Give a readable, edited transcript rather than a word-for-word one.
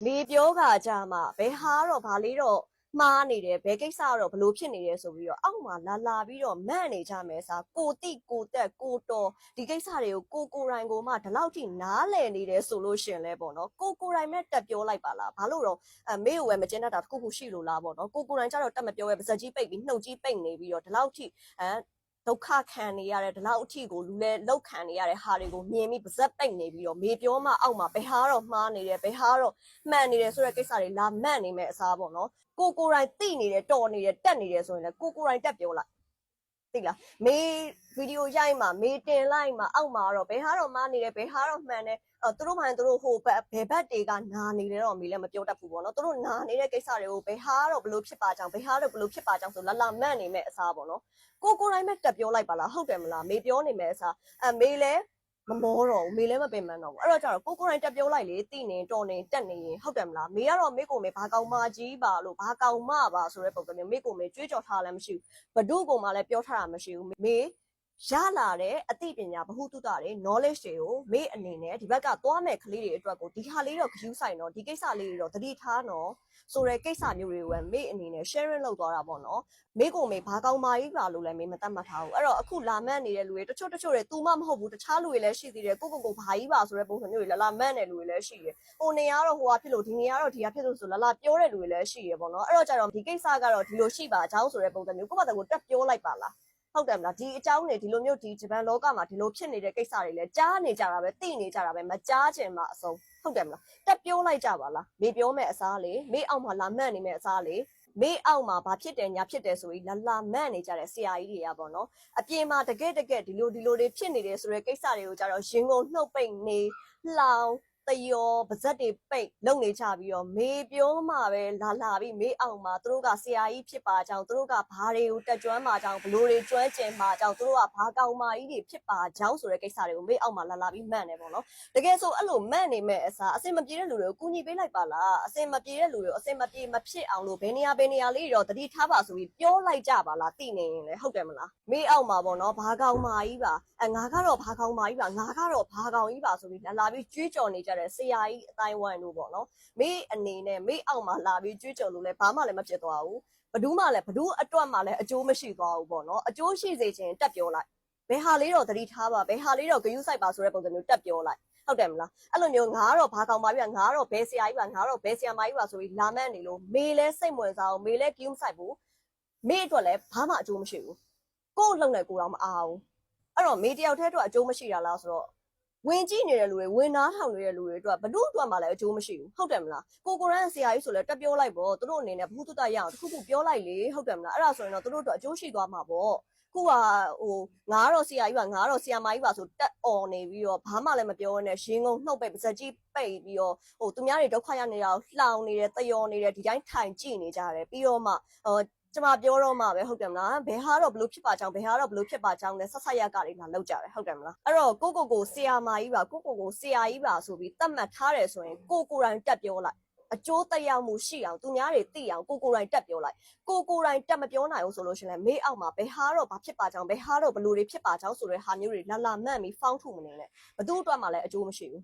မေပြောကကြမှာဘယ်ဟာတော့ဗာလေးတော့မှားနေတယ်ဘယ်ကိစ္စတော့ဘလို့ဖြစ်နေတယ်ဆိုပြီးတော့အောက်မှာလာပြီးတော့မန့်နေကြမယ်စားကိုတိကိုတက်ကိုတော်ဒီကိစ္စတွေကိုကိုရိုင်းကိုမှဒီလောက်ထိနားလည်နေတယ်ဆိုလို့ရှင်လဲပေါ့နော်ကိုရိုင်းနဲ့တက်ပြောလိုက်ပါလားဘာလို့တော့မေကိုပဲမကျင်းတတ်တာတခုခုရှိလို့လားပေါ့နော်ကိုရိုင်းကျတော့တက်မပြောပဲပါဇက်ကြီးပိတ်ပြီးနှုတ်ကြီးပိတ်နေပြီးတော့ဒီလောက်ထိဒုက္ခခံနေရတဲ့ဒီလောက်အထိကိုလူလဲလောက်ခံနေရတဲ့ဟာတွေကိုမြင်ပြီးပါဇက်ပိတ်နေပြီးတော့မေပြောမှအောက်မှာဘယ်ဟာတော့မှားနေတယ်ဘယ်ဟာတော့မှန်နေတယ်ဆိုတဲ့ကိစ္စတွေလာမှန်နေမဲ့အစားပေါ့နော်ကိုရိုင်းတိနေတယ်တော်နေတယ်တက်နေတယ်ဆိုရင်လည်းကိုရိုင်းတက်ပြောလိုက်သိလားမေဗီဒီယိုရိုက်မှာမေတင်လိုက်မှာအောက်မှာတော့ဘယ်ဟာတော့မှားနေတယ်ဘယ်ဟာတော့မှန်တယ်သူတို့မှန်သူတို့ဟိုဘက်ဘယ်ဘက်တွေကနာနေတယ်တော့မေလည်းမပြောတတ်ဘူးပေါ့နော်သူတို့နာနေတဲ့ကိစ္စတွေကိုဘယ်ဟာတော့ဘလို့ဖြစ်ပါကြောင်းဘယ်ဟာတော့ဘလို့ဖြစ်ပါကြောင်းဆိုလာမှန်နေမဲ့အစားပေါ့နော်ကိုရိုင်းမဲ့တက်ပြောလိုက်ပါလားဟုတ်တယ်မလားမေပြောနေမဲ့အစားမေလည်းမမောတော့ဘူးမေလည်းမပင်ပန်းတော့ဘူးအဲ့တော့ကျတော့ကိုရိုင်းတက်ပြောလိုက်လေတိနေတော်နေတက်နေရင်ဟုတ်တယ်မလားမေကတော့မေကိုမေဘာကောင်မကြီးပါလို့ဘာကောင်မပါဆိုတဲ့ပုံစံမျိုးမေကိုမေကြွေးကြော်ထားလည်းမရှိဘူးဘဒုကိုမှလည်းပြောထားတာမရှိဘူးမေရလာတဲ့အသိပညာဗဟုသုတတွေ knowledge တွေကိုမေအနေနဲ့ဒီဘက်ကသွားမဲ့ကလေးတွေအတွက်ကိုဒီဟာလေးတော့ view ဆိုင်တော့ဒီကိစ္စလေးတွေတော့သတိထားနော်ဆိုတဲ့ကိစ္စမျိုးတွေကိုမေအနေနဲ့ sharing လုပ်သွားတာပေါ့နော်မေကိုမေဘာကောင်မကြီးပါလို့လည်းမေမတတ်မှတ်ထားဘူးအဲ့တော့အခုလာမန့်နေတဲ့လူတွေတချို့တွေ तू မှမဟုတ်ဘူးတခြားလူတွေလည်းရှိသေးတယ်ကိုဘာကြီးပါဆိုတဲ့ပုံစံမျိုးတွေလာမန့်တဲ့လူတွေလည်းရှိတယ်ဟိုနေရတော့ဟိုဟာဖြစ်လို့ဒီနေရတော့ဒီဟာဖြစ်လို့ဆိုလာပြောတဲ့လူတွေလည်းရှိရပေါ့နော်အဲ့တော့ကြတော့ဒီကိစ္စကတော့ဒီလိုရှိပါအကြောင်းဆိုတဲ့ပုံစံမျိုးကိုယ့်ဘာသာကိုတက်ပြောလိုက်ပါလားဟုတ်တယ်မလားဒီအကြောင်းတွေဒီလိုမျိုးဒီဂျပန်လောကမှာဒီလိုဖြစ်နေတဲ့ကိစ္စတွေလည်းကြားနေကြတာပဲသိနေကြတာပဲမကြားချင်မှအဆုံးဟုတ်တယ်မလားတက်ပြောလိုက်ကြပါလားမေပြောမဲ့အစားလေမေအောက်မှာလာမှန့်နေမဲ့အစားလေမေအောက်မှာဘာဖြစ်တယ်ညာဖြစ်တယ်ဆိုပြီးလာမှန့်နေကြတဲ့ဆရာကြီးတွေကပေါ့နော်အပြင်မှာတကယ်ဒီလိုတွေဖြစ်နေတယ်ဆိုတဲ့ကိစ္စတွေကိုကြတော့ရင်ကုန်နှုတ်ပိတ်နေလှောင်တယောပါဇက်တွေပိတ်လုံနေကြပြီးတော့မေပြောမှပဲလာပြီးမေအောက်မှာသူတို့ကဆရာကြီးဖြစ်ပါကြောင်းသူတို့ကဘာတွေကိုတက်ကျွမ်းပါကြောင်းဘလို့တွေကျွမ်းကျင်ပါကြောင်းသူတို့ကဘာကောင်မကြီးတွေဖြစ်ပါကြောင်းဆိုတဲ့ကိစ္စတွေကိုမေအောက်မှာလာပြီးမှန်တယ်ပေါ့နော်တကယ်ဆိုအဲ့လိုမှန်နေမဲ့အစားအစင်မပြေတဲ့လူတွေကိုကူညီပေးလိုက်ပါလားအစင်မပြေတဲ့လူတွေကိုအစင်မပြေမဖြစ်အောင်လို့ဘယ်နေရာလေးတော့တတိထားပါဆိုပြီးပြောလိုက်ကြပါလားသိနေရင်လည်းဟုတ်တယ်မလားမေအောက်မှာပေါ့နော်ဘာကောင်မကြီးပါငါကတော့ဘာကောင်မကြီးပါငါကတော့ဘာကောင်ကြီးပါဆိုပြီးလာပြီးကြွေးကြော်နေကြတဲ့ဆရာကြီးအတိုင်းဝိုင်းတို့ပေါ့နော်မေအနေနဲ့မေအောက်မှာလာပြီးကြွေးကြော်လို့လည်းဘာမှလည်းမဖြစ်သွားဘူးဘဒူးမှလည်းဘဒူးအတွက်မှလည်းအကျိုးမရှိသွားဘူးပေါ့နော်အကျိုးရှိစေခြင်းတက်ပြောလိုက်ဘယ်ဟာလေးတော့သတိထားပါဘယ်ဟာလေးတော့ဂယုစိုက်ပါဆိုတဲ့ပုံစံမျိုးတက်ပြောလိုက်ဟုတ်တယ်မလားအဲ့လိုမျိုးငါကတော့ဘာကောင်ပါပြီငါကတော့ဘယ်ဆရာကြီးပါငါတော့ဘယ်ဆရာမကြီးပါဆိုပြီးလာမန့်နေလို့မေလဲစိတ်ဝင်စားအောင်မေလဲဂယုစိုက်ဘူးမေအတွက်လည်းဘာမှအကျိုးမရှိဘူးကို့လုံနဲ့ကိုတော့မအားဘူးအဲ့တော့မေတယောက်တည်းအတွက်အကျိုးမရှိတာလားဆိုတော့ဝင်ကြည့်နေတဲ့လူတွေဝင်နားထောင်နေတဲ့လူတွေအတွက်ဘလို့အတွက်မှလည်းအကျိုးမရှိဘူးဟုတ်တယ်မလားကိုရန်ဆရာကြီးဆိုလဲတက်ပြောလိုက်ပေါ့သူတို့အနေနဲ့ဘုသူတရအောင်တခုခုပြောလိုက်လေဟုတ်တယ်မလားအဲ့ဒါဆိုရင်တော့သူတို့အတွက်အကျိုးရှိသွားမှာပေါ့ခုကငါတော့ဆရာကြီးပါငါတော့ဆရာမကြီးပါဆိုတက်អော်နေပြီးတော့ဘာမှလည်းမပြောနဲ့ရင်းကုန်နှုတ်ပိတ်ပါဇက်ကြီးပိတ်ပြီးတော့သူများတွေဒုက္ခရောက်နေတာကိုလှောင်နေတယ်တယောနေတယ်ဒီတိုင်းထိုင်ကြည့်နေကြတယ်ပြီးတော့မှကျမပြောတော့မှပဲဟုတ်တယ်မလားဘယ်ဟာတော့ဘလို့ဖြစ်ပါကြောင်းဘယ်ဟာတော့ဘလို့ဖြစ်ပါကြောင်းလဲဆက်ဆက်ရကလေးလာလောက်ကြတယ်ဟုတ်တယ်မလားအဲ့တော့ကိုဆရာမကြီးပါကိုဆရာကြီးပါဆိုပြီးတတ်မှတ်ထားတယ်ဆိုရင်ကိုရိုင်းတက်ပြောလိုက်အကျိုးသက်ရောက်မှုရှိအောင်သူများတွေသိအောင်ကိုရိုင်းတက်ပြောလိုက်ကိုရိုင်းတက်မပြောနိုင်ဘူးဆိုလို့ရှိရင်မေးအောက်မှာဘယ်ဟာတော့ဘာဖြစ်ပါကြောင်းဘယ်ဟာတော့ဘလို့တွေဖြစ်ပါကြောင်းဆိုတဲ့ဟာမျိုးတွေလာမှန်ပြီးဖောင်းထုမနေနဲ့ဘသူ့အတွက်မှလည်းအကျိုးမရှိဘူး